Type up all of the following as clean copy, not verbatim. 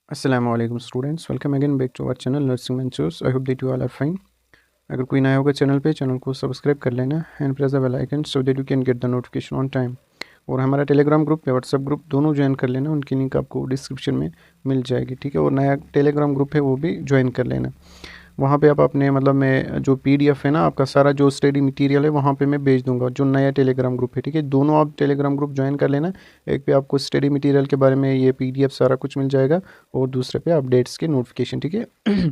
अस्सलाम वालेकुम students, welcome again back to our channel nursing ventures. I hope that you all are fine. अगर कोई नया होगा चैनल को सब्सक्राइब कर लेना and press the bell icon so that you can get the notification on time. और हमारा Telegram group या व्हाट्सएप ग्रुप दोनों ज्वाइन कर लेना, उनकी लिंक आपको डिस्क्रिप्शन में मिल जाएगी, ठीक है। और नया टेलीग्राम ग्रुप है वो भी ज्वाइन कर लेना। वहाँ पे आप अपने मतलब मैं जो पीडीएफ है ना, आपका सारा जो स्टडी मटेरियल है वहाँ पे मैं भेज दूंगा, जो नया टेलीग्राम ग्रुप है, ठीक है। दोनों आप टेलीग्राम ग्रुप ज्वाइन कर लेना। एक पे आपको स्टडी मटेरियल के बारे में ये पीडीएफ सारा कुछ मिल जाएगा, और दूसरे पे अपडेट्स के नोटिफिकेशन, ठीक है।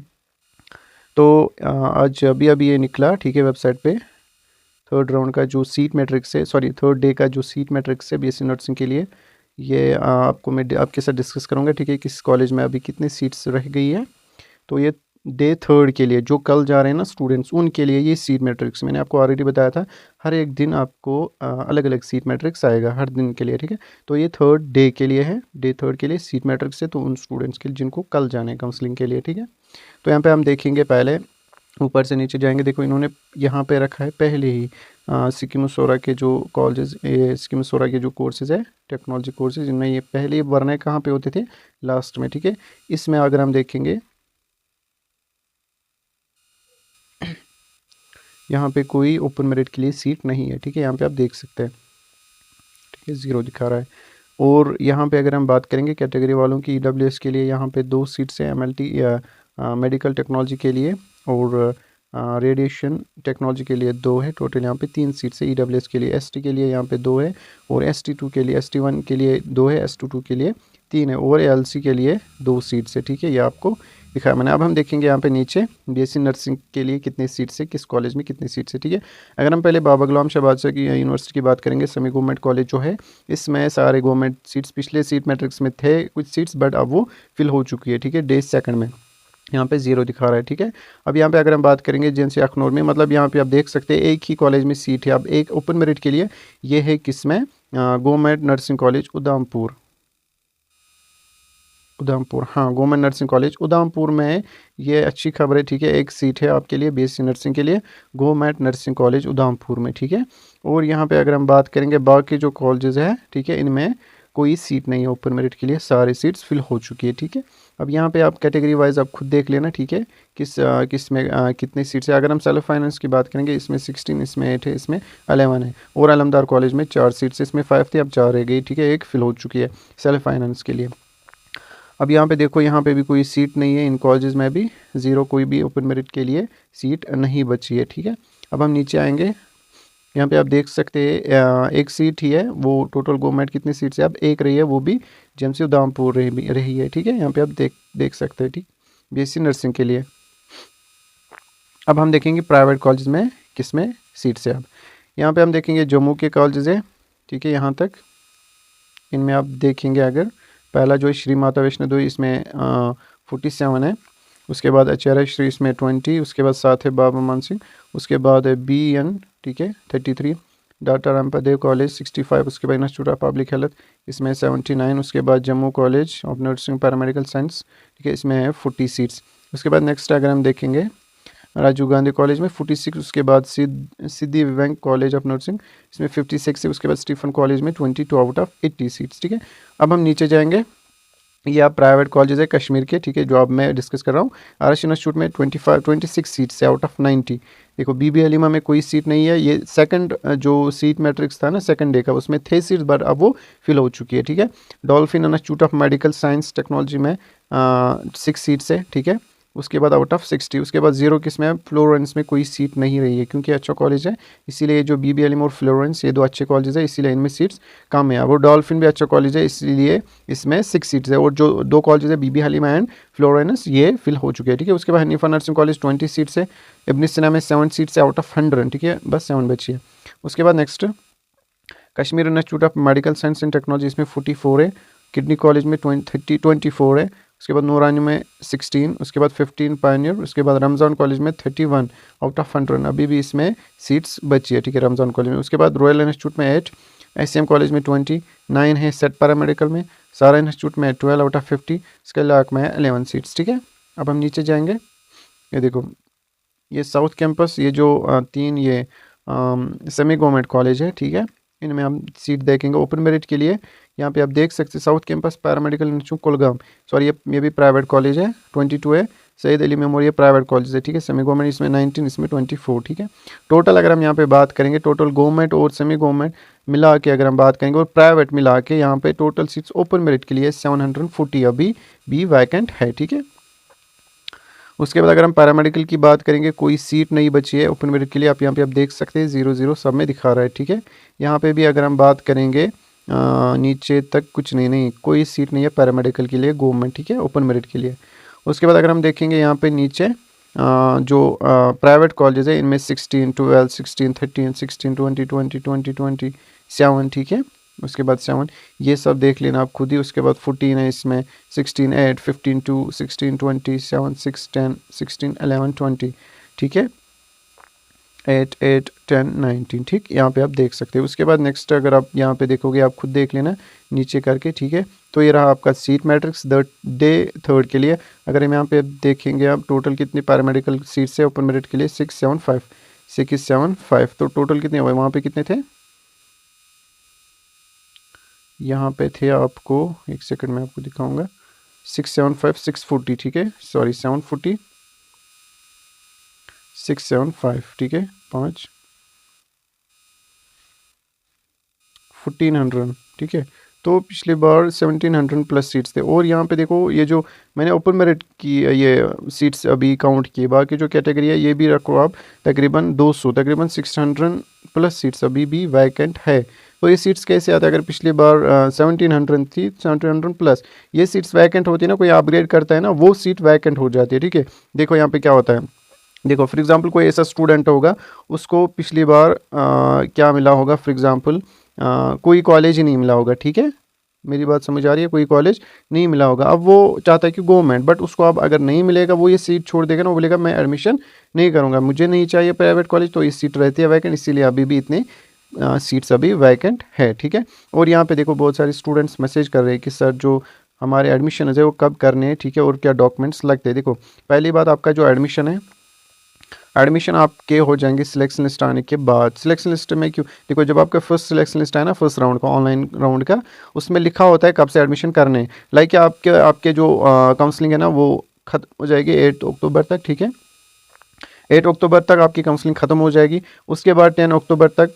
तो आज अभी अभी ये निकला, ठीक है, वेबसाइट पे थर्ड राउंड का जो सीट मैट्रिक्स है, सॉरी थर्ड डे का जो सीट मैट्रिक्स है बीएससी नर्सिंग के लिए, ये आपको मैं आपके साथ डिस्कस करूँगा, ठीक है। किस कॉलेज में अभी कितनी सीट्स रह गई है। तो ये डे थर्ड के लिए जो कल जा रहे हैं ना स्टूडेंट्स, उनके लिए ये सीट मैट्रिक्स मैंने आपको ऑलरेडी बताया था। हर एक दिन आपको अलग अलग सीट मैट्रिक्स आएगा हर दिन के लिए, ठीक है। तो ये थर्ड डे के लिए है, डे थर्ड के लिए सीट मैट्रिक्स है, तो उन स्टूडेंट्स के लिए जिनको कल जाना है काउंसलिंग के लिए, ठीक है। तो यहाँ पे हम देखेंगे, पहले ऊपर से नीचे जाएंगे। देखो इन्होंने यहाँ पे रखा है पहले ही सिक्किम सोरा के जो कॉलेजेस, सिक्किम सोरा के जो कोर्सेज है, टेक्नोलॉजी कोर्सेज, इनमें ये पहले वरना कहाँ पे होते थे, लास्ट में, ठीक है। इसमें अगर हम देखेंगे यहाँ पे कोई ओपन मेरिट के लिए सीट नहीं है, ठीक है। यहाँ पे आप देख सकते हैं, ठीक है, ज़ीरो दिखा रहा है। और यहाँ पे अगर हम बात करेंगे कैटेगरी वालों की, ईडब्ल्यूएस के लिए यहाँ पे 2 सीट्स हैं, एमएलटी या मेडिकल टेक्नोलॉजी के लिए, और रेडिएशन टेक्नोलॉजी के लिए 2 है। टोटल यहाँ पे 3 सीट्स है ईडब्ल्यूएस के लिए। एसटी के लिए यहाँ पे 2 है, और एसटी 2 के लिए, एसटी 1 के लिए 2 है, एसटी 2 के लिए 3 है, और एलसी के लिए 2 सीट्स है, ठीक है। ये आपको दिखाया मैंने। अब हम देखेंगे यहाँ पे नीचे बीएससी नर्सिंग के लिए कितने सीट्स है, किस कॉलेज में कितनी सीट्स है, ठीक है। अगर हम पहले बाबा गुलाम शाह बादशाह की यूनिवर्सिटी की बात करेंगे, सेमी गवर्नमेंट कॉलेज जो है, इसमें सारे गवर्नमेंट सीट्स पिछले सीट मैट्रिक्स में थे कुछ सीट्स, बट अब वो फिल हो चुकी है, ठीक है। डे सेकंड में यहाँ पे 0 दिखा रहा है, ठीक है। अब यहाँ पे अगर हम बात करेंगे जेएनसी अखनूर में, मतलब यहाँ पे आप देख सकते हैं एक ही कॉलेज में सीट है। अब एक ओपन मेरिट के लिए ये है किसमें, government nursing college Udhampur, Udhampur, हाँ, गवर्नमेंट नर्सिंग कॉलेज उधमपुर में। ये अच्छी खबर है, ठीक है। एक सीट है आपके लिए बीएससी नर्सिंग के लिए गवर्नमेंट नर्सिंग कॉलेज उधमपुर में, ठीक है। और यहाँ पे अगर हम बात करेंगे बाकी जो कॉलेजेस है, ठीक है, इनमें कोई सीट नहीं है ओपन मेरिट के लिए, सारी सीट्स फिल हो चुकी है, ठीक है। अब यहाँ पे आप कैटेगरी वाइज आप खुद देख लेना, ठीक है, किस में कितने सीट्स है। अगर हम सेल्फ फाइनेंस की बात करेंगे, इसमें 16, इसमें 8 है, इसमें 11 है। और अलमदार कॉलेज में 4 सीट्स, इसमें 5 थी, अब 4 रह गई, ठीक है। एक फिल हो चुकी है सेल्फ फाइनेंस के लिए। अब यहाँ पे देखो, यहाँ पे भी कोई सीट नहीं है, इन कॉलेजेस में भी 0, कोई भी ओपन मेरिट के लिए सीट नहीं बची है, ठीक है। अब हम नीचे आएंगे, यहाँ पे आप देख सकते हैं एक सीट ही है, वो टोटल गवर्नमेंट कितनी सीट्स है, अब एक रही है, वो भी जेएमसी उधमपुर रही है, ठीक है। यहाँ पे आप देख सकते हैं, ठीक, बीएससी नर्सिंग के लिए। अब हम देखेंगे प्राइवेट कॉलेज में किस में सीट्स है। अब यहाँ पे हम देखेंगे जम्मू के कॉलेजेस है, ठीक है, यहाँ तक। इनमें आप देखेंगे अगर पहला जो है श्री माता वैष्णो देवी, इसमें 47 है। उसके बाद आचार्य श्री, इसमें 20। उसके बाद साथ है बाबा मान सिंह। उसके बाद है BN, ठीक है, 33। Doctor Rampadev college 65। उसके बाद इंस्टीट्यूट ऑफ पब्लिक हेल्थ, इसमें 79। उसके बाद Jammu college of nursing paramedical science, ठीक है, इसमें है 40 सीट्स। उसके बाद नेक्स्ट अगर हम देखेंगे राजीव गांधी कॉलेज में 46। उसके बाद सिद्धि विवेक कॉलेज ऑफ नर्सिंग, इसमें 56 है। उसके बाद स्टीफन कॉलेज में 22 आउट ऑफ 80 सीट्स, ठीक है। अब हम नीचे जाएंगे, ये आप प्राइवेट कॉलेज है कश्मीर के, ठीक है, जो अब मैं डिस्कस कर रहा हूँ। आरएस इंस्टीट्यूट में 26 सीट्स है आउट ऑफ 90। देखो बीबी हलीमा में कोई सीट नहीं है। ये सेकंड जो सीट मैट्रिक्स था ना सेकंड डे का, उसमें थे सीट्स, बट अब वो फिल हो चुकी है, ठीक है। Dolphin institute of medical science technology में 6 सीट्स है, ठीक है। उसके बाद आउट ऑफ 60। उसके बाद 0 किस में है, फ्लोरेंस में कोई सीट नहीं रही है, क्योंकि अच्छा कॉलेज है, इसीलिए जो बीबी हलीमा और फ्लोरेंस ये 2 अच्छे कॉलेज है, इसीलिए इनमें सीट्स कम है। वो डॉल्फिन भी अच्छा कॉलेज है, इसलिए इसमें 6 सीट्स है। और जो 2 कॉलेज है बीबी हलीमा एंड फ्लोरेंस, ये फिल हो चुके हैं, ठीक है। उसके बाद हनीफा नर्सिंग कॉलेज 20 सीट्स है। इब्न सीना में 7 सीट्स है आउट ऑफ 100, ठीक है, बस 7 बची है। उसके बाद next Kashmir institute of medical science and technology, इसमें 44 है। किडनी कॉलेज में 24 है। उसके बाद नूरानी में 16। उसके बाद 15 पायनियर। उसके बाद रमज़ान कॉलेज में 31 आउट ऑफ 100, अभी भी इसमें सीट्स बची है, ठीक है, रमज़ान कॉलेज में। उसके बाद रॉयल इंस्टीट्यूट में 8, SCM कॉलेज में 29 है, सेट पैरामेडिकल में सारा इंस्टीट्यूट में 12 आउट ऑफ 50। इसके लाख में 11 सीट्स, ठीक है। अब हम नीचे जाएंगे, ये देखो, ये साउथ कैंपस, ये जो 3 ये सेमी गवर्नमेंट कॉलेज है, ठीक है, इनमें हम सीट देखेंगे ओपन मेरिट के लिए। यहाँ पे आप देख सकते हैं south campus paramedical institute Kulgam, sorry ये भी प्राइवेट कॉलेज है। 22 है। Saeed Ali memorial private college है, ठीक है। सेमी गवर्नमेंट इसमें 19, इसमें 24, ठीक है। टोटल अगर हम यहाँ पे बात करेंगे, टोटल गवर्नमेंट और सेमी गवर्नमेंट मिला के अगर हम बात करेंगे और प्राइवेट मिला के, यहाँ पे टोटल सीट्स ओपन मेरिट के लिए 740 अभी भी वैकेंट है, ठीक है। उसके बाद अगर हम पैरामेडिकल की बात करेंगे, कोई सीट नहीं बची है ओपन मेरिट के लिए। आप यहाँ पे आप देख सकते हैं 00 सब में दिखा रहा है, ठीक है। यहाँ पे भी अगर हम बात करेंगे नीचे तक कुछ नहीं, कोई सीट नहीं है पैरामेडिकल के लिए गवर्नमेंट, ठीक है, ओपन मेरिट के लिए। उसके बाद अगर हम देखेंगे यहाँ पे नीचे जो प्राइवेट कॉलेज है, इनमें 16, 12, 16, 13, 16, 20, 20, 20, 20, 7, ठीक है। उसके बाद 7 ये सब देख लेना आप खुद ही। उसके बाद 14 है, इसमें 16, 8, 15, 2, 16, 20, 7, 6, 10, 16, 11, 20, ठीक है। 8, 8, 10, 19, ठीक, यहाँ पे आप देख सकते हैं। उसके बाद नेक्स्ट अगर आप यहाँ पे देखोगे, आप खुद देख लेना नीचे करके, ठीक है। तो ये रहा आपका सीट मैट्रिक्स डे 3 के लिए। अगर हम यहाँ पे देखेंगे, आप टोटल कितनी पैरामेडिकल सीट्स है ओपन मेरिट के लिए, 675, तो टोटल कितने हुए वहाँ पे, कितने थे यहाँ पे थे आपको, एक सेकंड में आपको दिखाऊंगा, 675, 640, ठीक है, सॉरी 740, 675, ठीक है, 5, 1400, ठीक है। तो पिछली बार 1700 प्लस सीट्स थे। और यहाँ पे देखो, ये जो मैंने ओपन मेरिट की ये सीट्स अभी काउंट की, बाकी जो कैटेगरी है ये भी रखो आप, तकरीबन 200, तकरीबन 600 प्लस सीट्स अभी भी वैकेंट है। तो ये सीट्स कैसे आते हैं, अगर पिछली बार 1700 थी, 1700 प्लस ये सीट्स वैकेंट होती है ना, कोई अपग्रेड करता है ना, वो सीट वैकेंट हो जाती है, ठीक है। देखो यहाँ पे क्या होता है, देखो फॉर एग्जांपल कोई ऐसा स्टूडेंट होगा, उसको पिछली बार क्या मिला होगा, फॉर एग्जांपल कोई कॉलेज ही नहीं मिला होगा, ठीक है, मेरी बात समझ आ रही है, कोई कॉलेज नहीं मिला होगा। अब वो चाहता है कि गवर्नमेंट, बट उसको अब अगर नहीं मिलेगा, वो ये सीट छोड़ देगा ना, वो बोलेगा मैं एडमिशन नहीं करूँगा, मुझे नहीं चाहिए प्राइवेट कॉलेज, तो ये सीट रहती है वैकेंट, इसीलिए अभी भी इतने सीट्स अभी वैकेंट है, ठीक है। और यहाँ पे देखो बहुत सारे स्टूडेंट्स मैसेज कर रहे हैं कि सर जो हमारे एडमिशन है वो कब करने हैं, ठीक है, और क्या डॉक्यूमेंट्स लगते हैं। देखो पहली बात, आपका जो एडमिशन है, एडमिशन आपके हो जाएंगे सिलेक्शन लिस्ट आने के बाद। सिलेक्शन लिस्ट में क्यों, देखो जब आपका फर्स्ट सिलेक्शन लिस्ट आए ना, फर्स्ट राउंड का, ऑनलाइन राउंड का, उसमें लिखा होता है कब से एडमिशन करने, लाइक आपके जो काउंसलिंग है ना, वो खत्म हो जाएगी 8 अक्टूबर तक, ठीक है। 8 अक्टूबर तक आपकी काउंसलिंग खत्म हो जाएगी। उसके बाद 10 अक्टूबर तक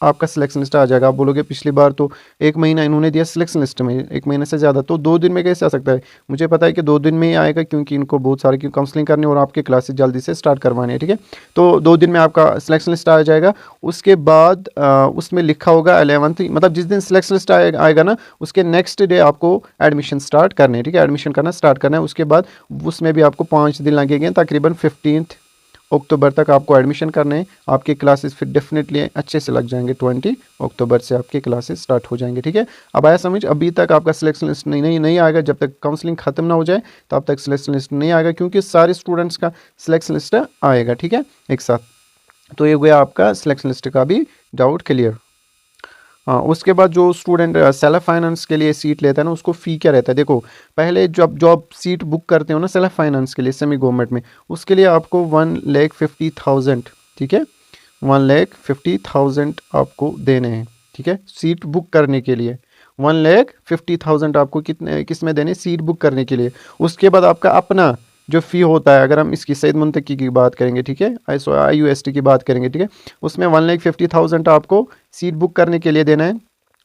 आपका सिलेक्शन लिस्ट आ जाएगा। आप बोलोगे पिछली बार तो 1 महीना इन्होंने दिया सिलेक्शन लिस्ट में, 1 महीने से ज़्यादा, तो 2 दिन में कैसे आ सकता है। मुझे पता है कि 2 दिन में ही आएगा, क्योंकि इनको बहुत सारी काउंसलिंग करनी और आपके क्लासेस जल्दी से स्टार्ट करवानी है, ठीक है। तो 2 दिन में आपका सिलेक्शन लिस्ट आ जाएगा। उसके बाद उसमें लिखा होगा 11th, मतलब जिस दिन सिलेक्शन लिस्ट आएगा ना, उसके नेक्स्ट डे आपको एडमिशन स्टार्ट करने हैं, ठीक है, एडमिशन करना स्टार्ट करना है। उसके बाद उसमें भी आपको 5 दिन लगेंगे, तकरीबन 15 अक्टूबर तक आपको एडमिशन करने हैं। आपके क्लासेस फिर डेफिनेटली अच्छे से लग जाएंगे, 20 अक्टूबर से आपके क्लासेस स्टार्ट हो जाएंगे, ठीक है। अब आया समझ, अभी तक आपका सिलेक्शन लिस्ट नहीं आएगा, जब तक काउंसलिंग खत्म ना हो जाए तब तक सिलेक्शन लिस्ट नहीं आएगा, क्योंकि सारे स्टूडेंट्स का सिलेक्शन लिस्ट आएगा, ठीक है, एक साथ। तो ये गया आपका सिलेक्शन लिस्ट का भी डाउट क्लियर। हाँ, उसके बाद जो स्टूडेंट सेल्फ फाइनेंस के लिए सीट लेता है ना, उसको फ़ी क्या रहता है। देखो पहले जब जॉब सीट बुक करते हो ना सेल्फ फाइनेंस के लिए सेमी गवर्नमेंट में, उसके लिए आपको 1,50,000, ठीक है, 1,50,000 आपको देने हैं, ठीक है, सीट बुक करने के लिए 1,50,000 आपको कितने किस में देने, सीट बुक करने के लिए। उसके बाद आपका अपना जो फ़ी होता है, अगर हम इसकी सईद मुंतकी की बात करेंगे, ठीक है, IUST की बात करेंगे, ठीक है, उसमें 1,50,000 आपको सीट बुक करने के लिए देना है।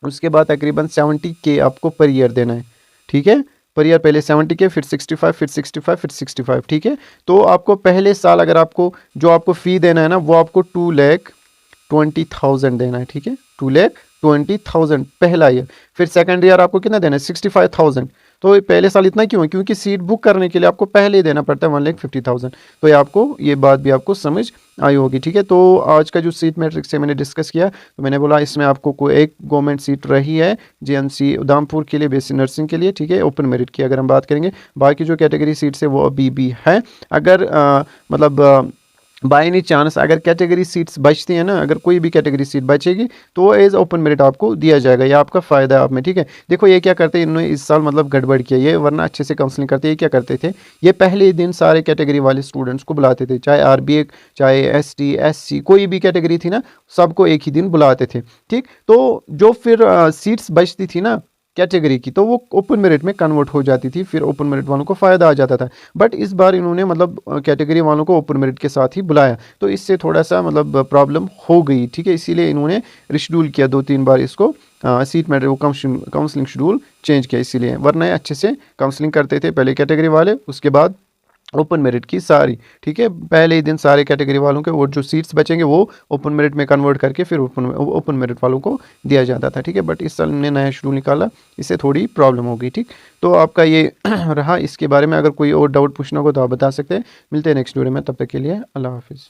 उसके बाद तकरीबन 70K आपको पर ईयर देना है, ठीक है, पर ईयर पहले 70K, फिर 65, फिर 65, फिर 65, ठीक है। तो आपको पहले साल अगर आपको जो आपको फ़ी देना है ना, वो आपको 2,20,000 देना है, ठीक है, 2,20,000 पहला ईयर। फिर सेकंड ईयर आपको कितना देना है, 65,000। तो पहले साल इतना क्यों है, क्योंकि सीट बुक करने के लिए आपको पहले ही देना पड़ता है 1,50,000। तो ये आपको ये बात भी आपको समझ आई होगी, ठीक है। तो आज का जो सीट मैट्रिक्स से मैंने डिस्कस किया, तो मैंने बोला इसमें आपको कोई एक गवर्नमेंट सीट रही है JNC उधमपुर के लिए बेसिक नर्सिंग के लिए, ठीक है, ओपन मेरिट की अगर हम बात करेंगे। बाकी जो कैटेगरी सीट्स है वो अभी भी है। अगर मतलब बाय एनी चांस अगर कैटेगरी सीट्स बचती हैं ना, अगर कोई भी कैटेगरी सीट बचेगी तो वो एज ओपन मेरिट आपको दिया जाएगा, ये आपका फ़ायदा है आप में, ठीक है। देखो ये क्या करते हैं इन्होंने इस साल मतलब गड़बड़ किया, ये वरना अच्छे से काउंसलिंग करते, ये क्या करते थे, ये पहले ही दिन सारे कैटेगरी वाले स्टूडेंट्स को बुलाते थे, चाहे आरबीए, चाहे एसटी, एससी, कोई भी कैटेगरी थी ना, सबको एक ही दिन बुलाते थे, ठीक। तो जो फिर सीट्स बचती थी ना कैटेगरी की, तो वो ओपन मेरिट में कन्वर्ट हो जाती थी, फिर ओपन मेरिट वालों को फ़ायदा आ जाता था। बट इस बार इन्होंने मतलब कैटेगरी वालों को ओपन मेरिट के साथ ही बुलाया, तो इससे थोड़ा सा मतलब प्रॉब्लम हो गई, ठीक है। इसीलिए इन्होंने रिशेड्यूल किया 2-3 बार इसको, सीट मैटर वो काउंसलिंग शेड्यूल चेंज किया इसीलिए, वरना ये अच्छे से काउंसलिंग करते थे पहले कैटेगरी वाले, उसके बाद ओपन मेरिट की सारी, ठीक है। पहले ही दिन सारे कैटेगरी वालों के और जो सीट्स बचेंगे वो ओपन मेरिट में कन्वर्ट करके फिर ओपन मेरिट वालों को दिया जाता था, ठीक है। बट इस साल ने नया शेड्यूल निकाला, इससे थोड़ी प्रॉब्लम हो गई, ठीक। तो आपका ये रहा, इसके बारे में अगर कोई और डाउट पूछना हो तो आप बता सकते हैं। मिलते हैं नेक्स्ट वीडियो में, तब तक के लिए अल्लाह हाफिज़।